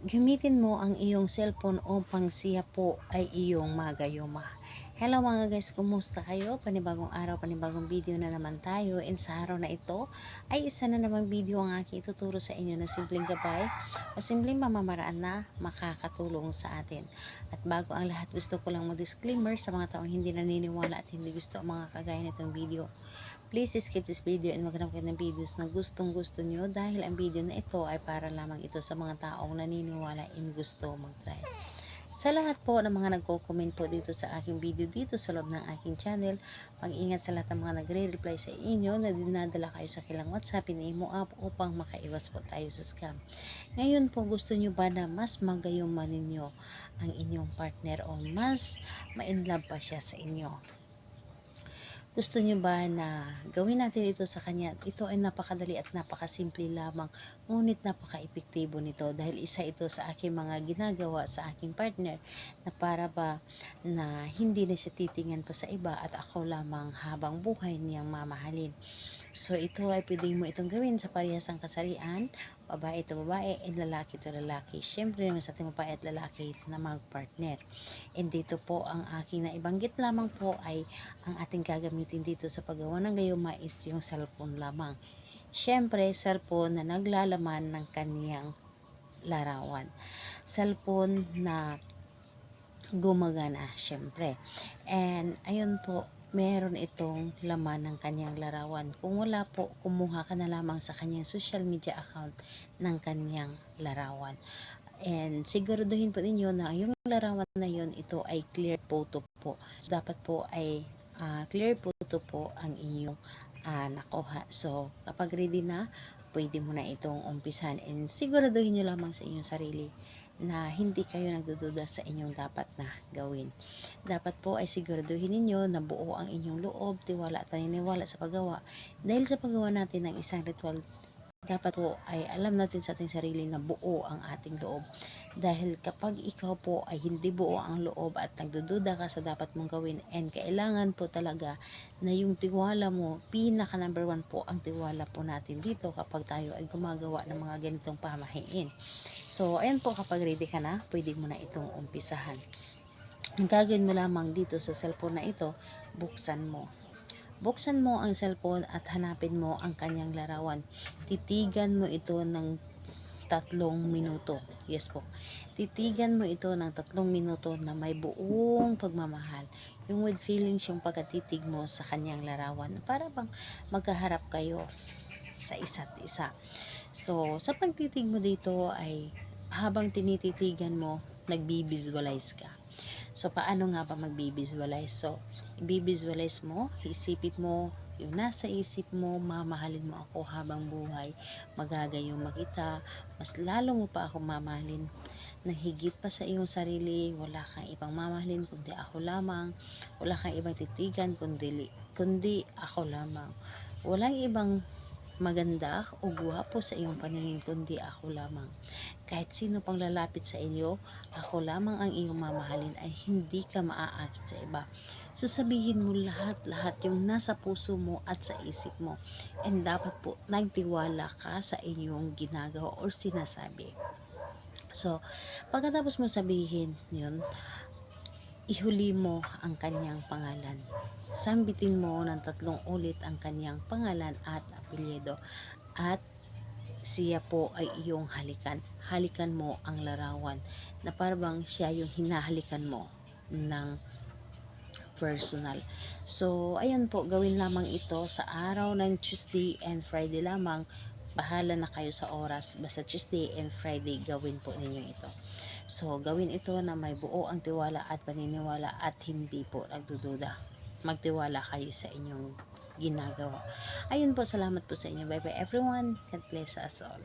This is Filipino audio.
Gamitin mo ang iyong cellphone upang siya po ay iyong magayuma. Hello mga guys, kumusta kayo? Panibagong araw, panibagong video na naman tayo. And sa araw na ito ay isa na namang video ang aking ituturo sa inyo na simpleng gabay o simpleng mamamaraan na makakatulong sa atin. At bago ang lahat, gusto ko lang mag-disclaimer sa mga taong hindi naniniwala at hindi gusto ang mga kagaya nitong video. Please skip this video and maghanap kayo ng videos na gustong gusto nyo dahil ang video na ito ay para lamang ito sa mga taong naniniwala in gusto mag-try. Sa lahat po ng mga nagko-comment po dito sa aking video dito sa loob ng aking channel, mag-ingat sa lahat ng mga nagre-reply sa inyo na dinadala kayo sa kilang WhatsApp, imo up upang makaiwas po tayo sa scam. Ngayon po, gusto nyo ba na mas magayuman ninyo ang inyong partner o mas ma-inlove pa siya sa inyo? Gusto nyo ba na gawin natin ito sa kanya? Ito ay napakadali at napakasimple lamang, ngunit napaka-epektibo nito dahil isa ito sa aking mga ginagawa sa aking partner na para ba na hindi na siya titingnan pa sa iba at ako lamang habang buhay niyang mamahalin. So ito ay pwedeng mo itong gawin sa parehasang kasarian, babae ito babae and lalaki ito lalaki. Siyempre naman sa ating babae at lalaki na mag-partner. And dito po ang aking naibanggit lamang po ay ang ating gagamitin dito sa paggawa ng gayuma is yung cellphone lamang. Siyempre, cellphone na naglalaman ng kaniyang larawan. Cellphone na gumagana, syempre. And ayun po, meron itong laman ng kanyang larawan. Kung wala po, kumuha ka na lamang sa kanyang social media account ng kanyang larawan. And siguraduhin po ninyo na yung larawan na yun, ito ay clear photo po. So, dapat po ay clear photo po ang inyong nakuha. So, kapag ready na, pwede mo na itong umpisan. And siguraduhin nyo lamang sa inyong sarili na hindi kayo nagdududa sa inyong dapat na gawin. Dapat po ay siguraduhin ninyo na buo ang inyong loob, tiwala at paniniwala sa paggawa. Dahil sa paggawa natin ng isang ritual, dapat po ay alam natin sa ating sarili na buo ang ating loob. Dahil kapag ikaw po ay hindi buo ang loob at nagdududa ka sa dapat mong gawin, and kailangan po talaga na yung tiwala mo, pinaka number 1 po ang tiwala po natin dito kapag tayo ay gumagawa ng mga ganitong pamahiin. So ayan po, kapag ready ka na, pwede mo na itong umpisahan. Ang gagawin mo lamang dito sa cellphone na ito, buksan mo ang cellphone at hanapin mo ang kanyang larawan. Titigan mo ito ng 3 minuto. Yes po. Titigan mo ito ng 3 minuto na may buong pagmamahal. Yung with feelings, yung pagkatitig mo sa kanyang larawan. Para bang magkaharap kayo sa isa't isa. So, sa pagtitig mo dito ay habang tinititigan mo, nagbi-visualize ka. So, paano nga ba magbi-visualize? So, i-visualize mo, isipin mo, yung nasa isip mo, mamahalin mo ako habang buhay, magagayong makita, mas lalo mo pa ako mamahalin, nang higit pa sa iyong sarili, wala kang ibang mamahalin kundi ako lamang, wala kang ibang titigan kundi ako lamang, walang ibang maganda o guwapo sa iyong paningin kundi ako lamang. Kahit sino pang lalapit sa iyo, ako lamang ang iyong mamahalin, ay hindi ka maaakit sa iba. So sabihin mo lahat yung nasa puso mo at sa isip mo. And dapat po nagtiwala ka sa inyong ginagawa o sinasabi. So pagkatapos mo sabihin yun, ihuli mo ang kanyang pangalan. Sambitin mo ng 3 ulit ang kanyang pangalan at apelyido. At siya po ay iyong halikan. Halikan mo ang larawan na parang siya yung hinahalikan mo ng personal. So, ayan po, gawin lamang ito sa araw ng Tuesday and Friday lamang. Bahala na kayo sa oras. Basta Tuesday and Friday, gawin po ninyo ito. So, gawin ito na may buo ang tiwala at paniniwala at hindi po nagdududa. Magtiwala kayo sa inyong ginagawa. Ayun po, salamat po sa inyo. Bye bye everyone. God bless us all.